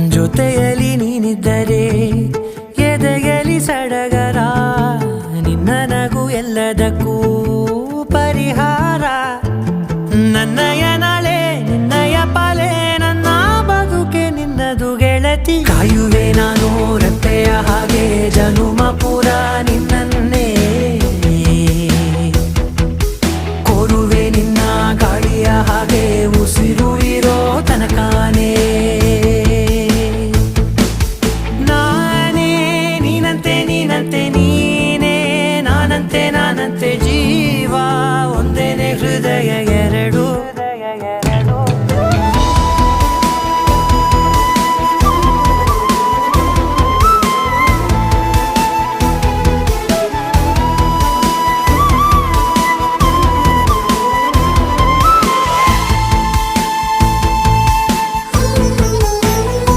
ಜೊತೆಯಲ್ಲಿ ನೀನಿದ್ದರೆ ಎದೆಯಲ್ಲಿ ಸಡಗರ, ನಿನ್ನ ನಗು ಎಲ್ಲದಕ್ಕೂ ಪರಿಹಾರ. ನನ್ನಯ ನಾಳೆ ನಿನ್ನಯ ಪಾಲೆ, ನನ್ನ ಬದುಕೆ ನಿನ್ನದು ಗೆಳತಿ. ಕಾಯುವೆ